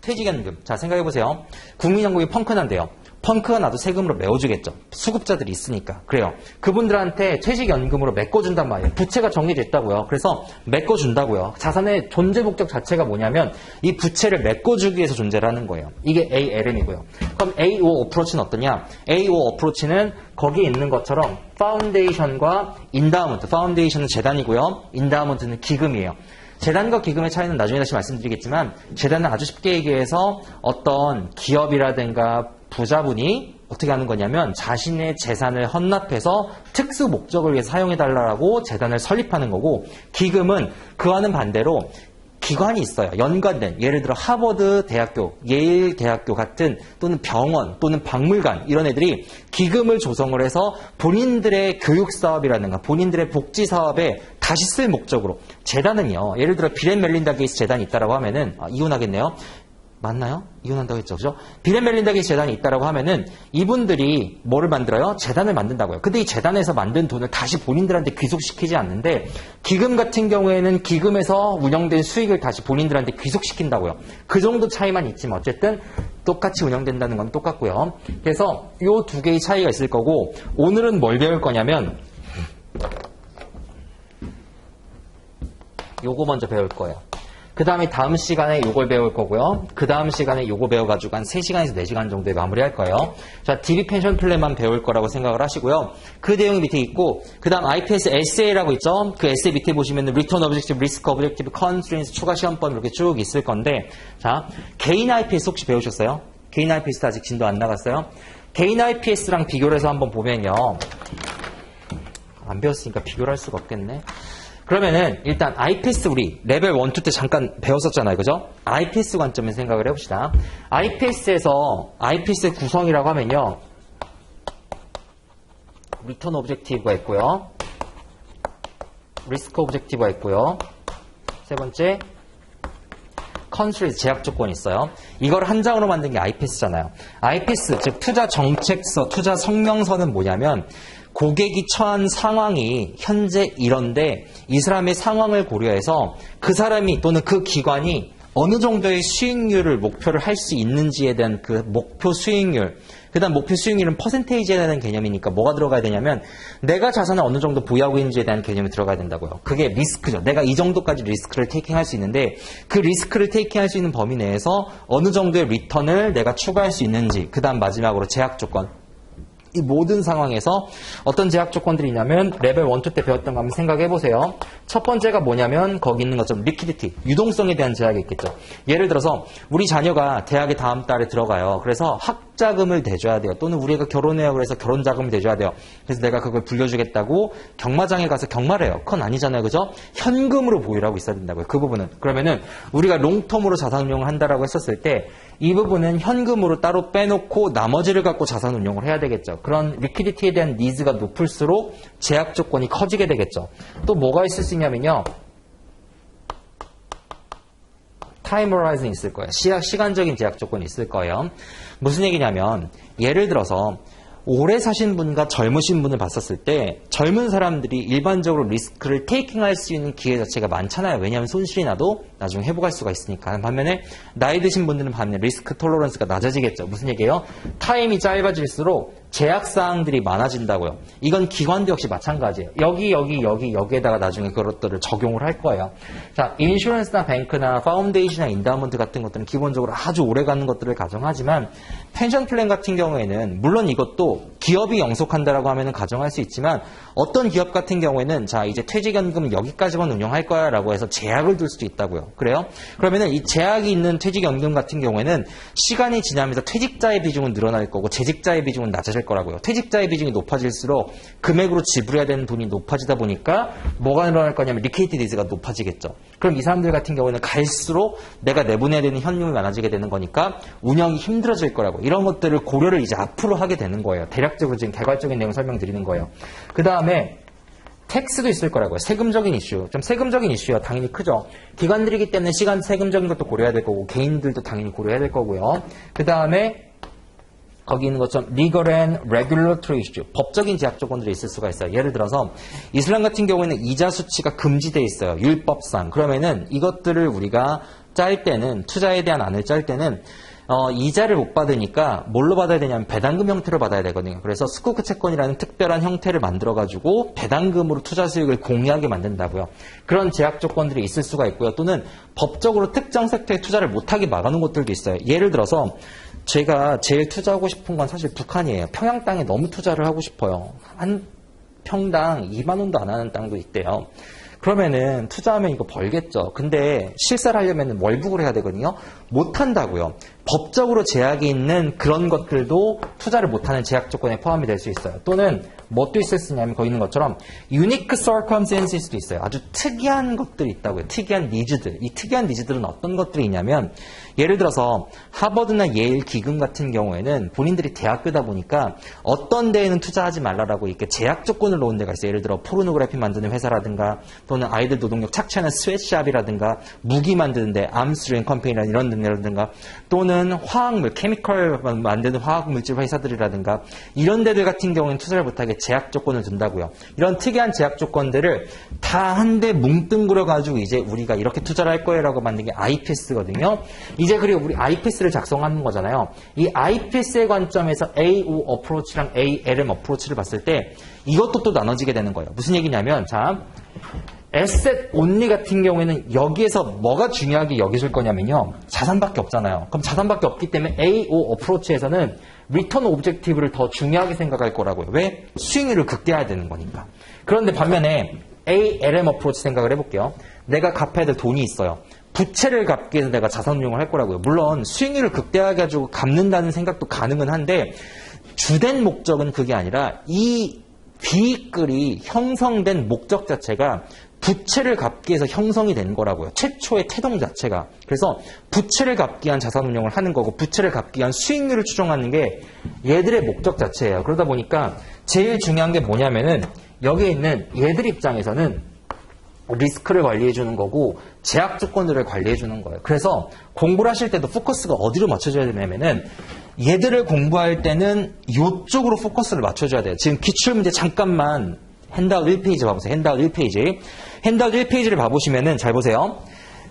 퇴직연금. 자, 생각해보세요. 국민연금이 펑크난데요. 펑크가 나도 세금으로 메워주겠죠. 수급자들이 있으니까. 그래요. 그분들한테 퇴직연금으로 메꿔준단 말이에요. 부채가 정리됐다고요. 그래서 메꿔준다고요. 자산의 존재 목적 자체가 뭐냐면 이 부채를 메꿔주기 위해서 존재를 하는 거예요. 이게 ALM이고요. 그럼 AO 어프로치는 어떠냐? AO 어프로치는 거기에 있는 것처럼 파운데이션과 인다우먼트. 파운데이션은 재단이고요. 인다우먼트는 기금이에요. 재단과 기금의 차이는 나중에 다시 말씀드리겠지만 재단은 아주 쉽게 얘기해서 어떤 기업이라든가 부자분이 어떻게 하는 거냐면 자신의 재산을 헌납해서 특수 목적을 위해 사용해달라고 재단을 설립하는 거고, 기금은 그와는 반대로 기관이 있어요. 연관된, 예를 들어 하버드 대학교, 예일 대학교 같은, 또는 병원 또는 박물관, 이런 애들이 기금을 조성을 해서 본인들의 교육 사업이라든가 본인들의 복지 사업에 다시 쓸 목적으로. 재단은요, 예를 들어 빌 앤 멜린다 게이츠 재단이 있다라고 하면은 이혼하겠네요. 맞나요? 이혼한다고 했죠. 그죠? 빌 앤 멜린다 게이츠 재단이 있다라고 하면은 이분들이 뭐를 만들어요? 재단을 만든다고요. 근데 이 재단에서 만든 돈을 다시 본인들한테 귀속시키지 않는데, 기금 같은 경우에는 기금에서 운영된 수익을 다시 본인들한테 귀속시킨다고요. 그 정도 차이만 있지만 어쨌든 똑같이 운영된다는 건 똑같고요. 그래서 이 두 개의 차이가 있을 거고, 오늘은 뭘 배울 거냐면 요거 먼저 배울 거예요. 그 다음에 다음 시간에 요걸 배울 거고요. 그 다음 시간에 요거 배워가지고 한 3시간에서 4시간 정도에 마무리할 거예요. 자, DB 펜션 플랜만 배울 거라고 생각을 하시고요. 그 내용이 밑에 있고, 그 다음 IPS SA라고 있죠? 그 SA 밑에 보시면 Return Objective, Risk Objective, Constraints, 추가 시험법 이렇게 쭉 있을 건데, 자, 개인 IPS 혹시 배우셨어요? 개인 IPS 아직 진도 안 나갔어요? 개인 IPS랑 비교를 해서 한번 보면요. 안 배웠으니까 비교를 할 수가 없겠네. 그러면은 일단 IPS 우리 레벨 1, 2 때 잠깐 배웠었잖아요. 그죠? IPS 관점에서 생각을 해봅시다. IPS에서 IPS의 구성이라고 하면요. 리턴 오브젝티브가 있고요. 리스크 오브젝티브가 있고요. 세 번째 컨스트레인트 제약 조건이 있어요. 이걸 한 장으로 만든 게 IPS잖아요. IPS 즉 투자 정책서, 투자 성명서는 뭐냐면 고객이 처한 상황이 현재 이런데 이 사람의 상황을 고려해서 그 사람이 또는 그 기관이 어느 정도의 수익률을 목표를 할 수 있는지에 대한 그 목표 수익률, 그 다음 목표 수익률은 퍼센테이지에 대한 개념이니까 뭐가 들어가야 되냐면 내가 자산을 어느 정도 보유하고 있는지에 대한 개념이 들어가야 된다고요. 그게 리스크죠. 내가 이 정도까지 리스크를 테이킹할 수 있는데 그 리스크를 테이킹할 수 있는 범위 내에서 어느 정도의 리턴을 내가 추가할 수 있는지, 그 다음 마지막으로 제약 조건. 이 모든 상황에서 어떤 제약 조건들이 있냐면 레벨 1, 2 때 배웠던 거 한번 생각해 보세요. 첫 번째가 뭐냐면 거기 있는 것처럼 리퀴디티, 유동성에 대한 제약이 있겠죠. 예를 들어서 우리 자녀가 대학에 다음 달에 들어가요. 그래서 학자금을 대줘야 돼요. 또는 우리가 결혼해요. 그래서 결혼자금을 대줘야 돼요. 그래서 내가 그걸 불려주겠다고 경마장에 가서 경마를 해요. 그건 아니잖아요. 그죠? 현금으로 보유를 하고 있어야 된다고요. 그 부분은. 그러면은 우리가 롱텀으로 자산운용을 한다라고 했었을 때 이 부분은 현금으로 따로 빼놓고 나머지를 갖고 자산운용을 해야 되겠죠. 그런 리퀴디티에 대한 니즈가 높을수록 제약 조건이 커지게 되겠죠. 또 뭐가 있을 수 있냐면요. 타임 호라이즌이 있을 거예요. 시간적인 제약 조건이 있을 거예요. 무슨 얘기냐면 예를 들어서 오래 사신 분과 젊으신 분을 봤었을 때 젊은 사람들이 일반적으로 리스크를 테이킹할 수 있는 기회 자체가 많잖아요. 왜냐하면 손실이 나도 나중에 회복할 수가 있으니까. 반면에 나이 드신 분들은 반면에 리스크 톨러런스가 낮아지겠죠. 무슨 얘기예요? 타임이 짧아질수록 제약사항들이 많아진다고요. 이건 기관도 역시 마찬가지예요. 여기에다가 나중에 그것들을 적용을 할 거예요. 자, 인슈런스나 뱅크나 파운데이션이나 인다우먼트 같은 것들은 기본적으로 아주 오래 가는 것들을 가정하지만 펜션 플랜 같은 경우에는 물론 이것도 기업이 영속한다라고 하면은 가정할 수 있지만 어떤 기업 같은 경우에는 자, 이제 퇴직연금은 여기까지만 운영할 거야 라고 해서 제약을 둘 수도 있다고요. 그래요? 그러면은 이 제약이 있는 퇴직연금 같은 경우에는 시간이 지나면서 퇴직자의 비중은 늘어날 거고 재직자의 비중은 낮아질 거라고요. 퇴직자의 비중이 높아질수록 금액으로 지불해야 되는 돈이 높아지다 보니까 뭐가 늘어날 거냐면 리케이티디즈가 높아지겠죠. 그럼 이 사람들 같은 경우에는 갈수록 내가 내보내야 되는 현금이 많아지게 되는 거니까 운영이 힘들어질 거라고. 이런 것들을 고려를 이제 앞으로 하게 되는 거예요. 대략적으로 지금 개괄적인 내용 설명드리는 거예요. 그 다음에 텍스도 있을 거라고요. 세금적인 이슈. 좀 세금적인 이슈가 당연히 크죠. 기관들이기 때문에 시간 세금적인 것도 고려해야 될 거고 개인들도 당연히 고려해야 될 거고요. 그 다음에 거기 있는 것처럼 legal and regulatory issue. 법적인 제약 조건들이 있을 수가 있어요. 예를 들어서 이슬람 같은 경우에는 이자 수치가 금지되어 있어요. 율법상. 그러면은 이것들을 우리가 짤 때는 투자에 대한 안을 짤 때는 이자를 못 받으니까 뭘로 받아야 되냐면 배당금 형태로 받아야 되거든요. 그래서 스쿠크 채권이라는 특별한 형태를 만들어가지고 배당금으로 투자 수익을 공유하게 만든다고요. 그런 제약 조건들이 있을 수가 있고요. 또는 법적으로 특정 섹터에 투자를 못하게 막아놓은 것들도 있어요. 예를 들어서 제가 제일 투자하고 싶은 건 사실 북한이에요. 평양 땅에 너무 투자를 하고 싶어요. 한 평당 2만 원도 안 하는 땅도 있대요. 그러면은 투자하면 이거 벌겠죠. 근데 실사를 하려면 월북을 해야 되거든요. 못한다고요. 법적으로 제약이 있는 그런 것들도 투자를 못하는 제약 조건에 포함이 될 수 있어요. 또는 뭣도 있을 수 있냐면 거기 있는 것처럼 unique circumstances도 있어요. 아주 특이한 것들이 있다고요. 특이한 니즈들. 이 특이한 니즈들은 어떤 것들이 있냐면 예를 들어서 하버드나 예일 기금 같은 경우에는 본인들이 대학교다 보니까 어떤 데에는 투자하지 말라라고 이렇게 제약 조건을 놓은 데가 있어요. 예를 들어 포르노그래피 만드는 회사라든가 또는 아이들 노동력 착취하는 스웨트샵이라든가 무기 만드는데 암스트링 컴퍼니라는 이런 데라든가 또는 화학물, 케미컬 만드는 화학물질 회사들이라든가 이런 데들 같은 경우는 투자를 못하게 제약 조건을 둔다고요. 이런 특이한 제약 조건들을 다 한데 뭉뚱그려 가지고 이제 우리가 이렇게 투자를 할 거예요라고 만든 게 IPS거든요. 이제 그리고 우리 IPS를 작성하는 거잖아요. 이 IPS의 관점에서 AO 어프로치랑 ALM 어프로치를 봤을 때 이것도 또 나눠지게 되는 거예요. 무슨 얘기냐면 자, 에셋 온리 같은 경우에는 여기에서 뭐가 중요하게 여기실 거냐면요. 자산밖에 없잖아요. 그럼 자산밖에 없기 때문에 AO 어프로치에서는 리턴 오브젝티브를 더 중요하게 생각할 거라고요. 왜? 수익률을 극대화해야 되는 거니까. 그런데 반면에 ALM 어프로치 생각을 해볼게요. 내가 갚아야 될 돈이 있어요. 부채를 갚기 위해서 내가 자산 운용을 할 거라고요. 물론 수익률을 극대화해가지고 갚는다는 생각도 가능은 한데 주된 목적은 그게 아니라 이 비익글이 형성된 목적 자체가 부채를 갚기 위해서 형성이 된 거라고요. 최초의 태동 자체가. 그래서 부채를 갚기 위한 자산 운용을 하는 거고 부채를 갚기 위한 수익률을 추정하는 게 얘들의 목적 자체예요. 그러다 보니까 제일 중요한 게 뭐냐면은 여기에 있는 얘들 입장에서는 리스크를 관리해 주는 거고 제약 조건들을 관리해 주는 거예요. 그래서 공부를 하실 때도 포커스가 어디로 맞춰줘야 되냐면은 얘들을 공부할 때는 이쪽으로 포커스를 맞춰줘야 돼요. 지금 기출문제 잠깐만 핸드아웃 1페이지 봐보세요. 핸드아웃 1페이지. 핸드아웃 1페이지를 봐보시면은 잘 보세요.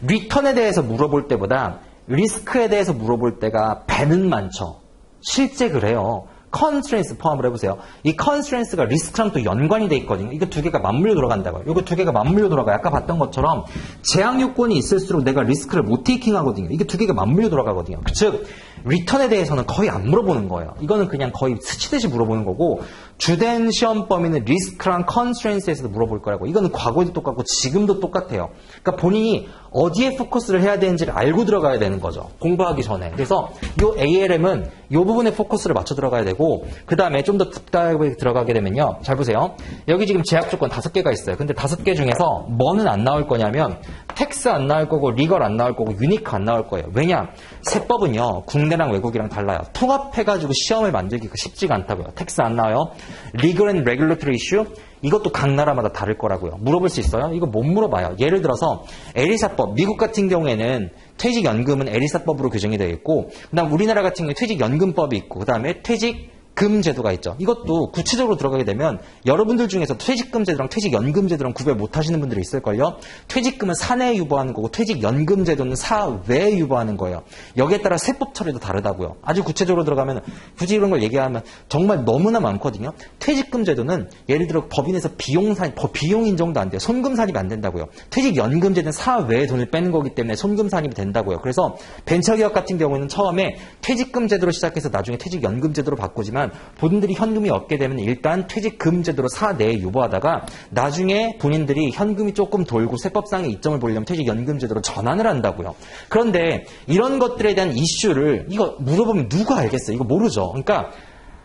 리턴에 대해서 물어볼 때보다 리스크에 대해서 물어볼 때가 배는 많죠. 실제 그래요. 컨스트레인스 포함을 해보세요. 이 컨스트레인스가 리스크랑 또 연관이 돼 있거든요. 이거 두 개가 맞물려 돌아간다고요. 이거 두 개가 맞물려 돌아가요. 아까 봤던 것처럼 제약 요건이 있을수록 내가 리스크를 못 테이킹 하거든요. 이게 두 개가 맞물려 돌아가거든요. 즉 리턴에 대해서는 거의 안 물어보는 거예요. 이거는 그냥 거의 스치듯이 물어보는 거고 주된 시험 범위는 리스크랑 컨스트레인스에서도 물어볼 거라고. 이거는 과거에도 똑같고 지금도 똑같아요. 그러니까 본인이 어디에 포커스를 해야 되는지를 알고 들어가야 되는 거죠. 공부하기 전에. 그래서 이 ALM은 이 부분에 포커스를 맞춰 들어가야 되고 그 다음에 좀 더 딥다이브에 들어가게 되면요. 잘 보세요. 여기 지금 제약 조건 5개가 있어요. 근데 5개 중에서 뭐는 안 나올 거냐면 텍스 안 나올 거고 리걸 안 나올 거고 유니크 안 나올 거예요. 왜냐? 세법은요. 국내랑 외국이랑 달라요. 통합해가지고 시험을 만들기가 쉽지가 않다고요. 텍스 안 나와요. 리걸 앤 레귤러토리 이슈 이것도 각 나라마다 다를 거라고요. 물어볼 수 있어요? 이거 못 물어봐요. 예를 들어서 에리사법, 미국 같은 경우에는 퇴직연금은 에리사법으로 규정이 되어 있고 그 다음 우리나라 같은 경우에 퇴직연금법이 있고 그 다음에 퇴직 퇴직금 제도가 있죠. 이것도 구체적으로 들어가게 되면 여러분들 중에서 퇴직금 제도랑 퇴직연금 제도랑 구별 못하시는 분들이 있을걸요. 퇴직금은 사내에 유보하는 거고 퇴직연금 제도는 사외에 유보하는 거예요. 여기에 따라 세법 처리도 다르다고요. 아주 구체적으로 들어가면 굳이 이런 걸 얘기하면 정말 너무나 많거든요. 퇴직금 제도는 예를 들어 법인에서 비용 인정도 안 돼요. 손금 산입이 안 된다고요. 퇴직연금 제도는 사외에 돈을 빼는 거기 때문에 손금 산입이 된다고요. 그래서 벤처기업 같은 경우에는 처음에 퇴직금 제도로 시작해서 나중에 퇴직연금 제도로 바꾸지만 본인들이 현금이 없게 되면 일단 퇴직금 제도로 사내에 유보하다가 나중에 본인들이 현금이 조금 돌고 세법상의 이점을 보려면 퇴직연금 제도로 전환을 한다고요. 그런데 이런 것들에 대한 이슈를 이거 물어보면 누가 알겠어요? 이거 모르죠. 그러니까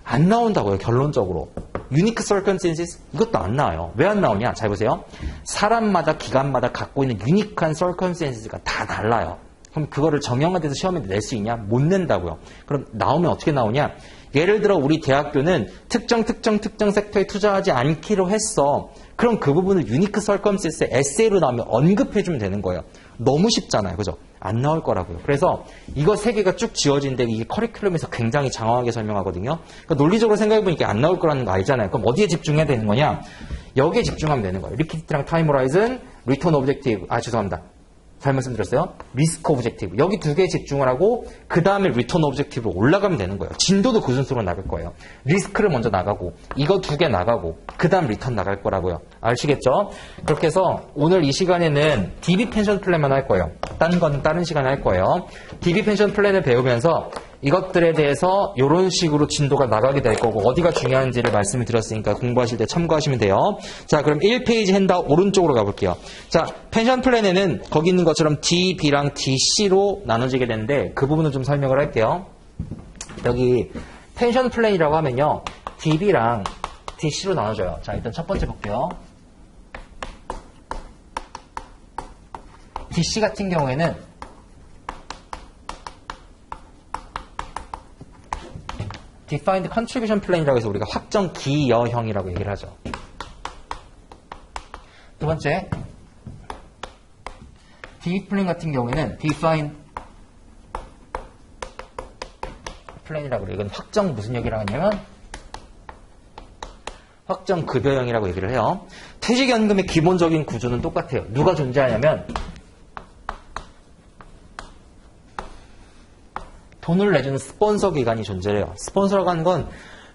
안 나온다고요. 결론적으로. 유니크 circumstances 이것도 안 나와요. 왜 안 나오냐? 잘 보세요. 사람마다 기관마다 갖고 있는 유니크한 circumstances가 다 달라요. 그럼 그거를 정형화돼서 시험에 낼 수 있냐? 못 낸다고요. 그럼 나오면 어떻게 나오냐? 예를 들어 우리 대학교는 특정 섹터에 투자하지 않기로 했어. 그럼 그 부분을 유니크 서컴센스 에세이로 나오면 언급해주면 되는 거예요. 너무 쉽잖아요. 그죠? 안 나올 거라고요. 그래서 이거 세 개가 쭉 지어진데 이게 커리큘럼에서 굉장히 장황하게 설명하거든요. 그러니까 논리적으로 생각해보니까 안 나올 거라는 거 알잖아요. 그럼 어디에 집중해야 되는 거냐? 여기에 집중하면 되는 거예요. 리퀴디티랑 타임 호라이즌, 리턴 오브젝티브. 죄송합니다. 잘 말씀드렸어요. 리스크 오브젝티브. 여기 두 개에 집중을 하고 그 다음에 리턴 오브젝티브로 올라가면 되는 거예요. 진도도 그 순서로 나갈 거예요. 리스크를 먼저 나가고 이거 두 개 나가고 그 다음 리턴 나갈 거라고요. 아시겠죠? 그렇게 해서 오늘 이 시간에는 DB 펜션 플랜만 할 거예요. 딴 건 다른 시간에 할 거예요. DB 펜션 플랜을 배우면서 이것들에 대해서 이런 식으로 진도가 나가게 될 거고 어디가 중요한지를 말씀을 드렸으니까 공부하실 때 참고하시면 돼요. 자, 그럼 1페이지 핸드아웃 오른쪽으로 가볼게요. 자, 펜션 플랜에는 거기 있는 것처럼 D, B랑 DC로 나눠지게 되는데 그 부분을 좀 설명을 할게요. 여기 펜션 플랜이라고 하면요. DB랑 DC로 나눠져요. 자, 일단 첫 번째 볼게요. DC 같은 경우에는 Defined Contribution Plan이라고 해서 우리가 확정 기여형이라고 얘기를 하죠. 두 번째, DB 플랜 같은 경우에는 Defined Plan이라고 그래요. 이건 확정 무슨 얘기라고 하냐면 확정 급여형이라고 얘기를 해요. 퇴직연금의 기본적인 구조는 똑같아요. 누가 존재하냐면 돈을 내주는 스폰서 기관이 존재해요. 스폰서라고 하는 건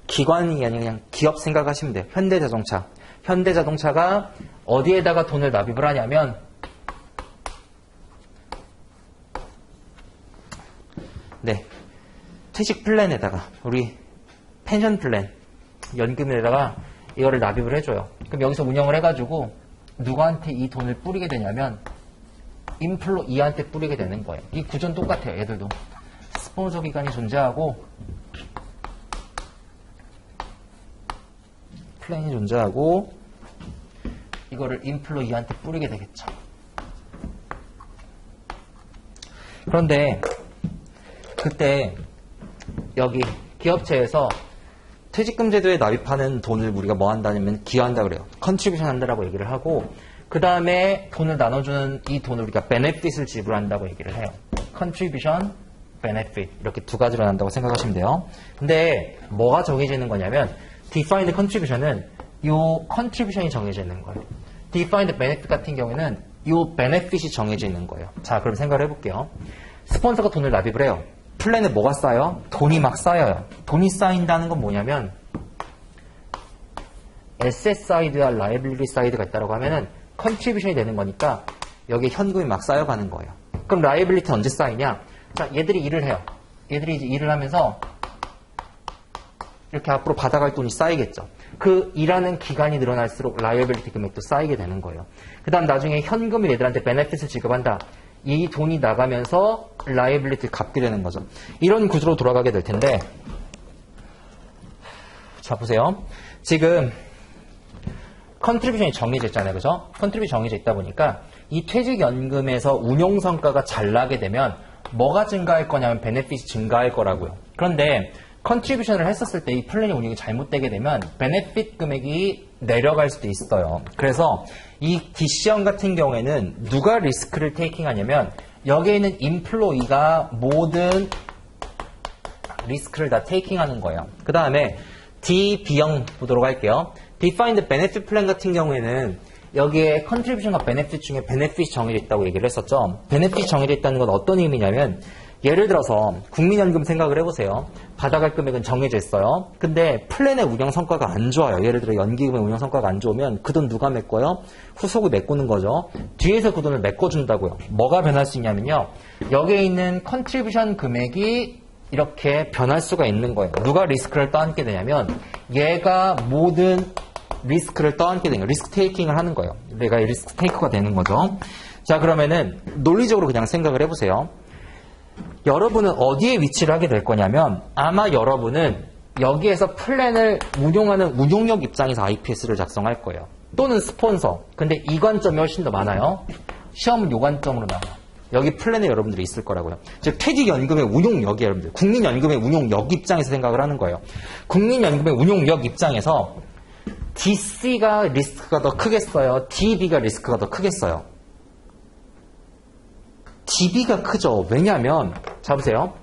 기관이 아니라 그냥 기업 생각하시면 돼요. 현대자동차. 현대자동차가 어디에다가 돈을 납입을 하냐면 네, 퇴직 플랜에다가 우리 펜션 플랜 연금에다가 이거를 납입을 해줘요. 그럼 여기서 운영을 해가지고 누구한테 이 돈을 뿌리게 되냐면 인플로이한테 뿌리게 되는 거예요. 이 구조는 똑같아요. 얘들도. 스폰서 기관이 존재하고 플랜이 존재하고 이거를 인플로이한테 뿌리게 되겠죠. 그런데 그때 여기 기업체에서 퇴직금 제도에 납입하는 돈을 우리가 뭐 한다면 기여한다 그래요. 컨트리뷰션 한다라고 얘기를 하고 그 다음에 돈을 나눠주는 이 돈을 우리가 베네핏을 지불한다고 얘기를 해요. 컨트리뷰션 benefit 이렇게 두 가지로 난다고 생각하시면 돼요. 근데 뭐가 정해지는 거냐면 defined contribution은 이 contribution이 정해져 있는 거예요. defined benefit 같은 경우에는 이 benefit이 정해져 있는 거예요. 자, 그럼 생각을 해볼게요. 스폰서가 돈을 납입을 해요. 플랜에 뭐가 쌓여? 돈이 막 쌓여요. 돈이 쌓인다는 건 뭐냐면 asset side와 liability side가 있다고 하면은 contribution이 되는 거니까 여기에 현금이 막 쌓여가는 거예요. 그럼 liability는 언제 쌓이냐? 자, 얘들이 일을 해요. 얘들이 이제 일을 하면서 이렇게 앞으로 받아갈 돈이 쌓이겠죠. 그 일하는 기간이 늘어날수록 라이어빌리티 금액도 쌓이게 되는 거예요. 그 다음 나중에 현금을 얘들한테 베네핏을 지급한다. 이 돈이 나가면서 라이어빌리티를 갚게 되는 거죠. 이런 구조로 돌아가게 될 텐데 자, 보세요. 지금 컨트리뷰션이 정해져 있잖아요. 그죠? 컨트리뷰션이 정해져 있다 보니까 이 퇴직연금에서 운용성과가 잘 나게 되면 뭐가 증가할 거냐면 베네핏이 증가할 거라고요. 그런데 컨트리뷰션을 했었을 때 이 플랜의 운영이 잘못되게 되면 베네핏 금액이 내려갈 수도 있어요. 그래서 이 DC형 같은 경우에는 누가 리스크를 테이킹 하냐면 여기에 있는 인플로이가 모든 리스크를 다 테이킹하는 거예요. 그 다음에 D, B형 보도록 할게요. Defined Benefit Plan 같은 경우에는 여기에 컨트리뷰션과 베네핏 중에 베네핏이 정해져 있다고 얘기를 했었죠. 베네핏이 정해져 있다는 건 어떤 의미냐면 예를 들어서 국민연금 생각을 해보세요. 받아갈 금액은 정해져 있어요. 근데 플랜의 운영 성과가 안 좋아요. 예를 들어 연기금의 운영 성과가 안 좋으면 그 돈 누가 메꿔요? 후속이 메꾸는 거죠. 뒤에서 그 돈을 메꿔준다고요. 뭐가 변할 수 있냐면요. 여기에 있는 컨트리뷰션 금액이 이렇게 변할 수가 있는 거예요. 누가 리스크를 떠안게 되냐면 얘가 모든 리스크를 떠안게 되는 거예요. 리스크 테이킹을 하는 거예요. 내가 리스크 테이커가 되는 거죠. 자, 그러면은 논리적으로 그냥 생각을 해보세요. 여러분은 어디에 위치를 하게 될 거냐면 아마 여러분은 여기에서 플랜을 운용하는 운용력 입장에서 IPS를 작성할 거예요. 또는 스폰서. 근데 이 관점이 훨씬 더 많아요. 시험은 요 관점으로 나와요. 여기 플랜에 여러분들이 있을 거라고요. 즉 퇴직연금의 운용력이 여러분들 국민연금의 운용력 입장에서 생각을 하는 거예요. 국민연금의 운용력 입장에서 DC가 리스크가 더 크겠어요? DB가 리스크가 더 크겠어요? DB가 크죠. 왜냐하면 자 보세요.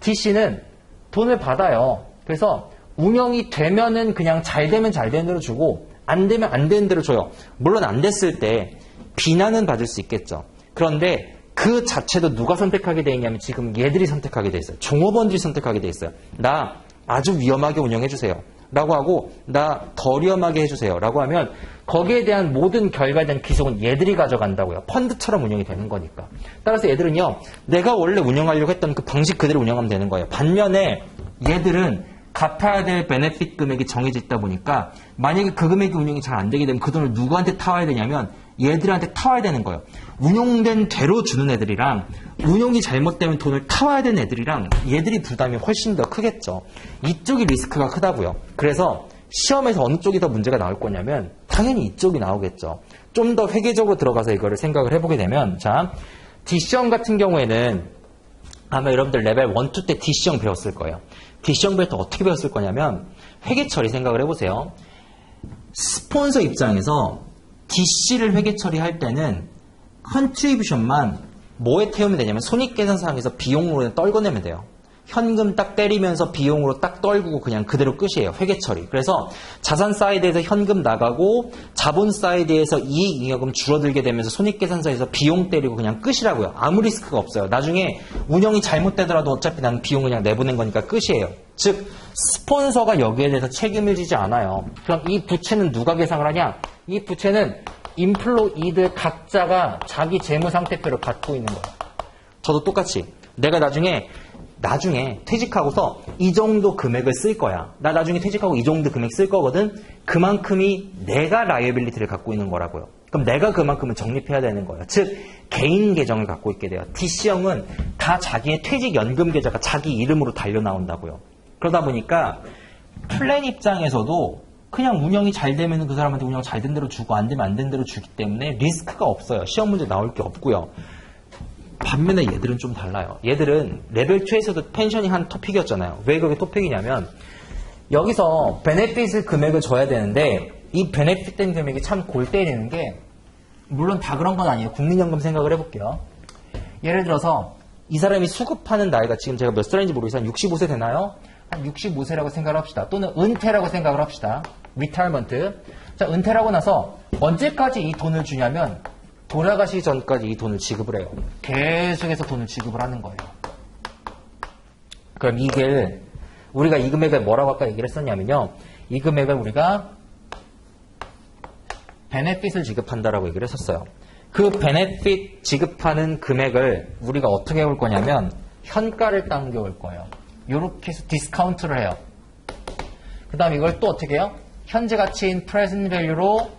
DC는 돈을 받아요. 그래서 운영이 되면은 그냥 잘 되면 잘 되는 대로 주고 안 되면 안 되는 대로 줘요. 물론 안 됐을 때 비난은 받을 수 있겠죠. 그런데 그 자체도 누가 선택하게 돼 있냐면 지금 얘들이 선택하게 돼 있어요. 종업원들이 선택하게 돼 있어요. 나 아주 위험하게 운영해 주세요. 라고 하고 나 덜 위험하게 해주세요. 라고 하면 거기에 대한 모든 결과에 대한 기속은 얘들이 가져간다고요. 펀드처럼 운영이 되는 거니까. 따라서 얘들은요. 내가 원래 운영하려고 했던 그 방식 그대로 운영하면 되는 거예요. 반면에 얘들은 갚아야 될 베네핏 금액이 정해져 있다 보니까 만약에 그 금액이 운영이 잘 안 되게 되면 그 돈을 누구한테 타와야 되냐면 얘들한테 타와야 되는 거예요. 운용된 대로 주는 애들이랑 운용이 잘못되면 돈을 타와야 되는 애들이랑 얘들이 부담이 훨씬 더 크겠죠. 이쪽이 리스크가 크다고요. 그래서 시험에서 어느 쪽이 더 문제가 나올 거냐면 당연히 이쪽이 나오겠죠. 좀 더 회계적으로 들어가서 이거를 생각을 해보게 되면 자 D시험 같은 경우에는 아마 여러분들 레벨 1, 2 때 D시험 배웠을 거예요. D시험 배울 때 어떻게 배웠을 거냐면 회계 처리 생각을 해보세요. 스폰서 입장에서 DC를 회계 처리할 때는 컨트리뷰션만 뭐에 태우면 되냐면 손익계산상에서 비용으로 떨궈내면 돼요. 현금 딱 때리면서 비용으로 딱 떨구고 그냥 그대로 끝이에요. 회계 처리. 그래서 자산 사이드에서 현금 나가고 자본 사이드에서 이익 잉여금 줄어들게 되면서 손익계산서에서 비용 때리고 그냥 끝이라고요. 아무 리스크가 없어요. 나중에 운영이 잘못되더라도 어차피 나는 비용 그냥 내보낸 거니까 끝이에요. 즉 스폰서가 여기에 대해서 책임을 지지 않아요. 그럼 이 부채는 누가 계상을 하냐? 이 부채는 인플로이드 각자가 자기 재무상태표를 갖고 있는 거예요. 저도 똑같이 내가 나중에 퇴직하고서 이 정도 금액을 쓸 거야. 나 나중에 퇴직하고 이 정도 금액 쓸 거거든. 그만큼이 내가 라이어빌리티를 갖고 있는 거라고요. 그럼 내가 그만큼은 적립해야 되는 거예요. 즉 개인 계정을 갖고 있게 돼요. DC형은 다 자기의 퇴직연금 계좌가 자기 이름으로 달려 나온다고요. 그러다 보니까 플랜 입장에서도 그냥 운영이 잘 되면 그 사람한테 운영 잘 된 대로 주고 안 되면 안 된 대로 주기 때문에 리스크가 없어요. 시험 문제 나올 게 없고요. 반면에 얘들은 좀 달라요. 얘들은 레벨 2에서도 펜션이 한 토픽이었잖아요. 왜 그게 토픽이냐면 여기서 베네핏을 금액을 줘야 되는데 이 베네핏 된 금액이 참 골 때리는 게 물론 다 그런 건 아니에요. 국민연금 생각을 해볼게요. 예를 들어서 이 사람이 수급하는 나이가 지금 제가 몇 살인지 모르겠어요. 한 65세 되나요? 한 65세라고 생각을 합시다. 또는 은퇴라고 생각을 합시다. 리타이먼트. 자, 은퇴라고 나서 언제까지 이 돈을 주냐면 돌아가시기 전까지 이 돈을 지급을 해요. 계속해서 돈을 지급을 하는 거예요. 그럼 이게 우리가 이 금액을 뭐라고 아까 얘기를 했었냐면요. 이 금액을 우리가 베네핏을 지급한다라고 얘기를 했었어요. 그 베네핏 지급하는 금액을 우리가 어떻게 해올 거냐면 현가를 당겨올 거예요. 이렇게 해서 디스카운트를 해요. 그 다음 이걸 또 어떻게 해요? 현재 가치인 present value로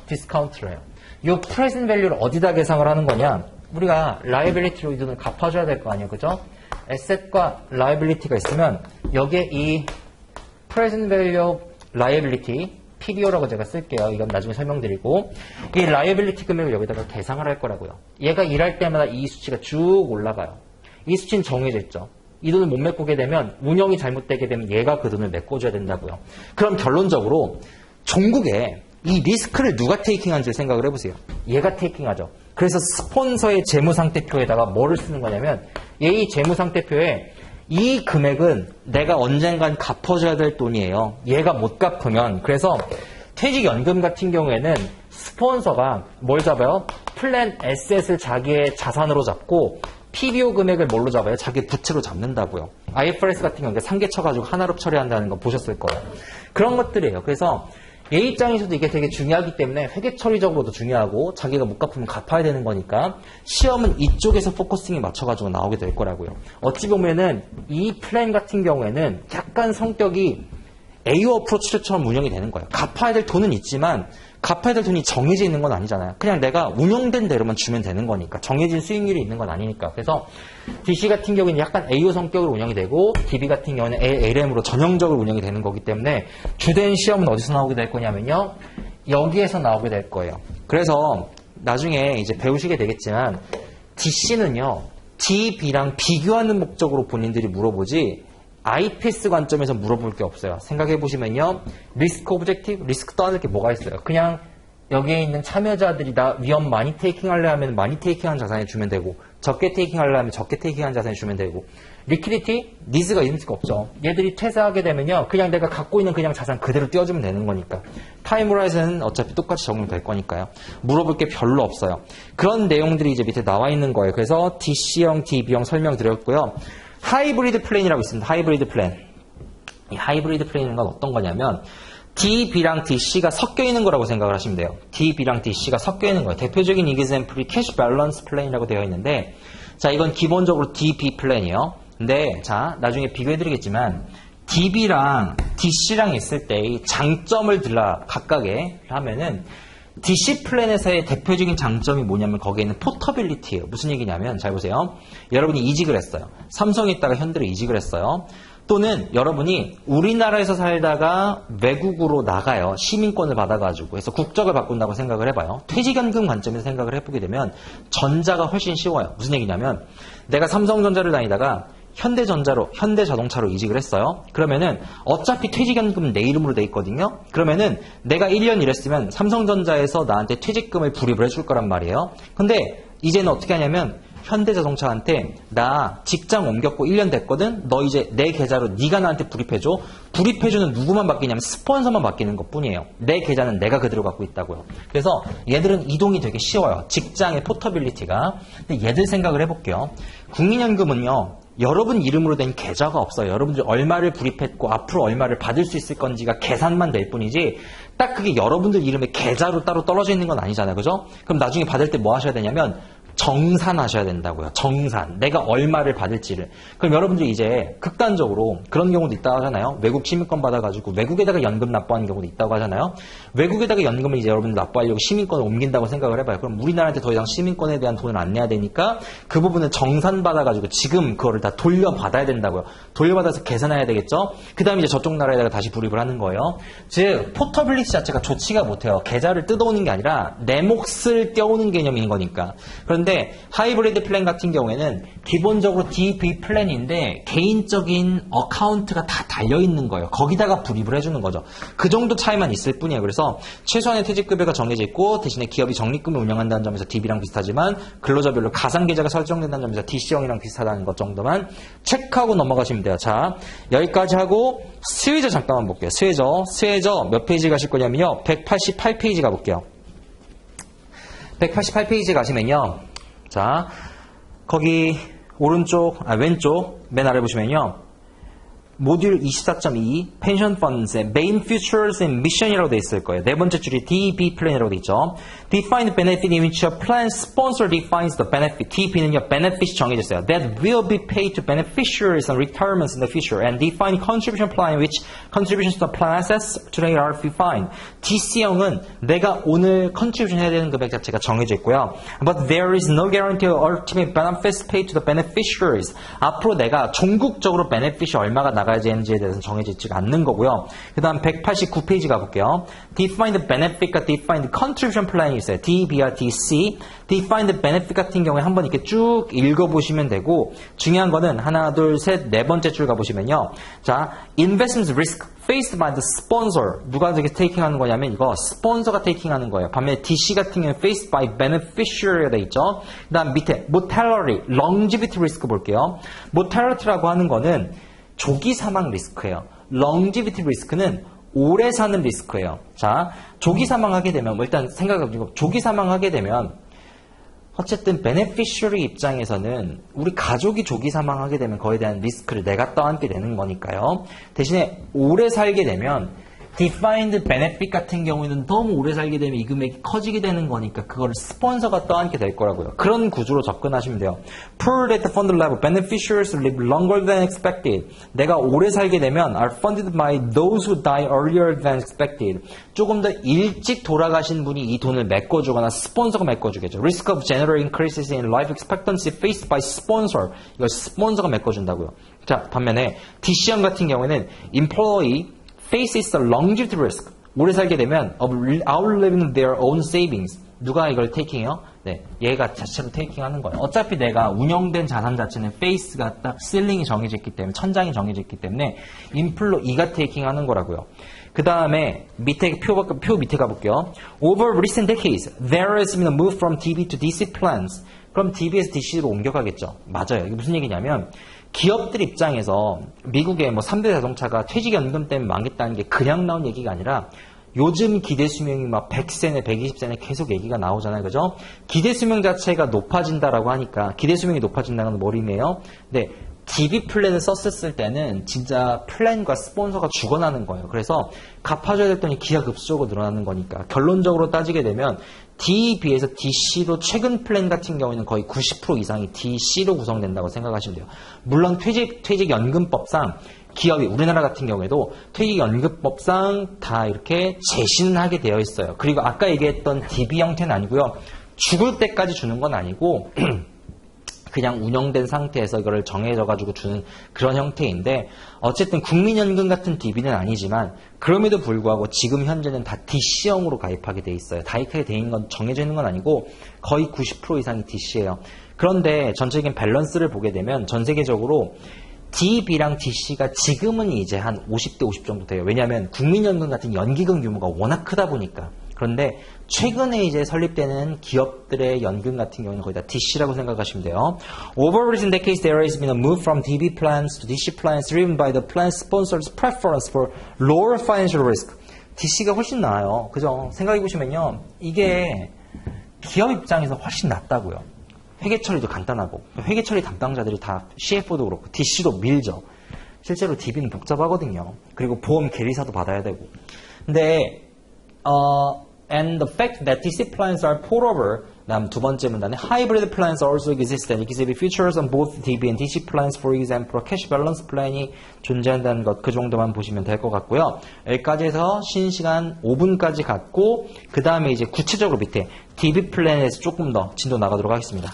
디스카운트를 해요. 이 present value를 어디다 계상을 하는 거냐? 우리가 liability로 이 돈을 갚아줘야 될 거 아니에요. 그죠? asset과 liability가 있으면 여기에 이 present value liability PVO라고 제가 쓸게요. 이건 나중에 설명드리고 이 liability 금액을 여기다가 계상을 할 거라고요. 얘가 일할 때마다 이 수치가 쭉 올라가요. 이 수치는 정해져 있죠. 이 돈을 못 메꾸게 되면 운영이 잘못되게 되면 얘가 그 돈을 메꿔줘야 된다고요. 그럼 결론적으로 종국에 이 리스크를 누가 테이킹한지 생각을 해보세요. 얘가 테이킹하죠. 그래서 스폰서의 재무상태표에다가 뭐를 쓰는 거냐면 얘 이 재무상태표에 이 금액은 내가 언젠간 갚아줘야 될 돈이에요. 얘가 못 갚으면. 그래서 퇴직연금 같은 경우에는 스폰서가 뭘 잡아요? 플랜 에셋을 자기의 자산으로 잡고 PBO 금액을 뭘로 잡아요? 자기 부채로 잡는다고요. IFRS 같은 경우에 상계 쳐가지고 하나로 처리한다는 거 보셨을 거예요. 그런 것들이에요. 그래서 얘 입장에서도 이게 되게 중요하기 때문에 회계 처리적으로도 중요하고 자기가 못 갚으면 갚아야 되는 거니까 시험은 이쪽에서 포커싱이 맞춰가지고 나오게 될 거라고요. 어찌 보면은 이 플랜 같은 경우에는 약간 성격이 AO 어프로치처럼 운영이 되는 거예요. 갚아야 될 돈은 있지만 갚아야 될 돈이 정해져 있는 건 아니잖아요. 그냥 내가 운영된 대로만 주면 되는 거니까. 정해진 수익률이 있는 건 아니니까. 그래서 DC 같은 경우에는 약간 AO 성격으로 운영이 되고 DB 같은 경우는 LM으로 전형적으로 운영이 되는 거기 때문에 주된 시험은 어디서 나오게 될 거냐면요. 여기에서 나오게 될 거예요. 그래서 나중에 이제 배우시게 되겠지만 DC는요. DB랑 비교하는 목적으로 본인들이 물어보지 IPS 관점에서 물어볼 게 없어요. 생각해보시면요. 리스크 오브젝티브, 리스크 떠안을 게 뭐가 있어요? 그냥 여기에 있는 참여자들이 다 위험 많이 테이킹 하려 하면 많이 테이킹한 자산에 주면 되고 적게 테이킹 하려 하면 적게 테이킹한 자산에 주면 되고 리퀴디티, 니즈가 있을 수가 없죠. 얘들이 퇴사하게 되면요. 그냥 내가 갖고 있는 그냥 자산 그대로 띄워주면 되는 거니까. 타임 호라이즌은 어차피 똑같이 적용될 거니까요. 물어볼 게 별로 없어요. 그런 내용들이 이제 밑에 나와 있는 거예요. 그래서 DC형, DB형 설명드렸고요. 하이브리드 플랜이라고 있습니다. 하이브리드 플랜. 이 하이브리드 플랜은 건 어떤 거냐면 DB랑 DC가 섞여 있는 거라고 생각을 하시면 돼요. DB랑 DC가 섞여 있는 거예요. 대표적인 이그젬플이 캐시 밸런스 플랜이라고 되어 있는데 자 이건 기본적으로 DB 플랜이에요. 근데 자 나중에 비교해드리겠지만 DB랑 DC랑 있을 때의 장점을 들라 각각에 하면은 DC 플랜에서의 대표적인 장점이 뭐냐면 거기에 있는 포터빌리티예요. 무슨 얘기냐면 잘 보세요. 여러분이 이직을 했어요. 삼성에 있다가 현대로 이직을 했어요. 또는 여러분이 우리나라에서 살다가 외국으로 나가요. 시민권을 받아가지고. 그래서 국적을 바꾼다고 생각을 해봐요. 퇴직연금 관점에서 생각을 해보게 되면 전자가 훨씬 쉬워요. 무슨 얘기냐면 내가 삼성전자를 다니다가 현대자동차로 이직을 했어요. 그러면은 어차피 퇴직연금은 내 이름으로 돼 있거든요. 그러면은 내가 1년 일했으면 삼성전자에서 나한테 퇴직금을 불입을 해줄 거란 말이에요. 근데 이제는 어떻게 하냐면 현대자동차한테 나 직장 옮겼고 1년 됐거든. 너 이제 내 계좌로 네가 나한테 불입해줘. 불입해주는 누구만 바뀌냐면 스폰서만 바뀌는 것뿐이에요. 내 계좌는 내가 그대로 갖고 있다고요. 그래서 얘들은 이동이 되게 쉬워요. 직장의 포터빌리티가. 근데 얘들 생각을 해볼게요. 국민연금은요. 여러분 이름으로 된 계좌가 없어요. 여러분들 얼마를 불입했고 앞으로 얼마를 받을 수 있을 건지가 계산만 될 뿐이지 딱 그게 여러분들 이름의 계좌로 따로 떨어져 있는 건 아니잖아요. 그죠? 그럼 나중에 받을 때 뭐 하셔야 되냐면 정산하셔야 된다고요. 정산. 내가 얼마를 받을지를. 그럼 여러분들이 이제 극단적으로 그런 경우도 있다고 하잖아요. 외국 시민권 받아가지고 외국에다가 연금 납부하는 경우도 있다고 하잖아요. 외국에다가 연금을 이제 여러분들 납부하려고 시민권을 옮긴다고 생각을 해봐요. 그럼 우리나라한테 더 이상 시민권에 대한 돈을 안 내야 되니까 그 부분은 정산받아가지고 지금 그거를 다 돌려받아야 된다고요. 돌려받아서 계산해야 되겠죠. 그 다음에 이제 저쪽 나라에다가 다시 불입을 하는 거예요. 즉 포터빌리티 자체가 좋지가 못해요. 계좌를 뜯어오는 게 아니라 내 몫을 떼어오는 개념인 거니까. 그런데 하이브리드 플랜 같은 경우에는 기본적으로 DB 플랜인데 개인적인 어카운트가 다 달려있는 거예요. 거기다가 불입을 해주는 거죠. 그 정도 차이만 있을 뿐이에요. 그래서 최소한의 퇴직급여가 정해져 있고 대신에 기업이 적립금을 운영한다는 점에서 DB랑 비슷하지만 근로자별로 가상계좌가 설정된다는 점에서 DC형이랑 비슷하다는 것 정도만 체크하고 넘어가시면 돼요. 자, 여기까지 하고 수혜자 잠깐만 볼게요. 수혜자 몇 페이지 가실 거냐면요. 188페이지 가볼게요. 188페이지 가시면요. 자, 거기 왼쪽 맨 아래 보시면요. 모듈 24.2 펜션 펀드의 메인 features and mission이라고 되어 있을 거예요. 네 번째 줄이 DB 플랜이라고 되어 있죠. Define the benefit in which a plan sponsor defines the benefit. DB는요, benefit이 정해졌어요. That will be paid to beneficiaries on retirements in the future. And define contribution plan in which contributions to the plan assets today are defined. DC형은 내가 오늘 contribution 해야 되는 금액 자체가 정해져 있고요. But there is no guarantee of ultimate benefits paid to the beneficiaries. 앞으로 내가 종국적으로 benefit이 얼마가 나가야 되는지에 대해서는 정해지지 않는 거고요. 그 다음 189페이지 가볼게요. Define the benefit과 Define the contribution plan이 있어요. DB와 DC. Define the benefit 같은 경우에 한번 이렇게 쭉 읽어보시면 되고 중요한 거는 하나, 둘, 셋, 네 번째 줄 가보시면요. 자, investment risk faced by the sponsor. 누가 저기 taking 하는 거냐면 이거 스폰서가 taking 하는 거예요. 반면에 DC 같은 경우는 faced by beneficiary가 돼 있죠. 그 다음 밑에 mortality, longevity risk 볼게요. mortality라고 하는 거는 조기 사망 리스크예요. longevity risk는 오래 사는 리스크예요. 자, 조기 사망하게 되면 일단 생각해보고 조기 사망하게 되면 어쨌든 베네피셔리 입장에서는 우리 가족이 조기 사망하게 되면 그거에 대한 리스크를 내가 떠안게 되는 거니까요. 대신에 오래 살게 되면 defined benefit 같은 경우에는 너무 오래 살게 되면 이 금액이 커지게 되는 거니까 그거를 스폰서가 떠안게 될 거라고요. 그런 구조로 접근하시면 돼요. Poor at the fund level, beneficiaries live longer than expected. 내가 오래 살게 되면 are funded by those who die earlier than expected. 조금 더 일찍 돌아가신 분이 이 돈을 메꿔주거나 스폰서가 메꿔주겠죠. Risk of general increases in life expectancy faced by sponsor. 이걸 스폰서가 메꿔준다고요. 자, 반면에 DC형 같은 경우에는 employee faces the longevity risk. 오래 살게 되면 of outliving their own savings. 누가 이걸 테이킹해요? 네, 얘가 자체로 테이킹하는 거예요. 어차피 내가 운영된 자산 자체는 페이스가 딱 실링이 정해져 있기 때문에 천장이 정해져 있기 때문에 인플로이가 테이킹하는 거라고요. 그 다음에 밑에 표 밑에 가볼게요. Over recent decades, there has been a move from DB to DC plans. 그럼 DB에서 DC로 옮겨가겠죠. 맞아요. 이게 무슨 얘기냐면 기업들 입장에서 미국의 뭐 3대 자동차가 퇴직연금 때문에 망했다는 게 그냥 나온 얘기가 아니라 요즘 기대수명이 막 100세네 120세네 계속 얘기가 나오잖아요. 그죠? 기대수명 자체가 높아진다라고 하니까 기대수명이 높아진다는 건 뭘 의미해요? 네, DB 플랜을 썼을 때는 진짜 플랜과 스폰서가 죽어나는 거예요. 그래서 갚아줘야 될 돈이 기하급수적으로 늘어나는 거니까 결론적으로 따지게 되면 DB에서 DC로 최근 플랜 같은 경우에는 거의 90% 이상이 DC로 구성된다고 생각하시면 돼요. 물론 퇴직연금법상 기업이 우리나라 같은 경우에도 퇴직연금법상 다 이렇게 제시는 하게 되어 있어요. 그리고 아까 얘기했던 DB 형태는 아니고요. 죽을 때까지 주는 건 아니고 그냥 운영된 상태에서 이거를 정해져가지고 주는 그런 형태인데 어쨌든 국민연금 같은 DB는 아니지만 그럼에도 불구하고 지금 현재는 다 DC형으로 가입하게 돼 있어요. 가입하게 돼 있는 건 정해져 있는 건 아니고 거의 90% 이상이 DC예요. 그런데 전체적인 밸런스를 보게 되면 전 세계적으로 DB랑 DC가 지금은 이제 한 50대 50 정도 돼요. 왜냐하면 국민연금 같은 연기금 규모가 워낙 크다 보니까. 그런데 최근에 이제 설립되는 기업들의 연금 같은 경우는 거의 다 DC라고 생각하시면 돼요. Over recent decades, there has been a move from DB plans to DC plans driven by the plan sponsors' preference for lower financial risk. DC가 훨씬 나아요. 그죠? 생각해 보시면요. 이게 기업 입장에서 훨씬 낫다고요. 회계 처리도 간단하고 회계 처리 담당자들이 다 CFO도 그렇고 DC도 밀죠. 실제로 DB는 복잡하거든요. 그리고 보험 계리사도 받아야 되고. 근데 and the fact that DC plans are portable. 다음 두 번째 문단에 hybrid plans also exist and exhibit features on both DB and DC plans. For example, cash balance plan이 존재한다는 것, 그 정도만 보시면 될 것 같고요. 여기까지 해서 쉬는 시간 5분까지 갖고 그 다음에 이제 구체적으로 밑에 DB 플랜에서 조금 더 진도 나가도록 하겠습니다.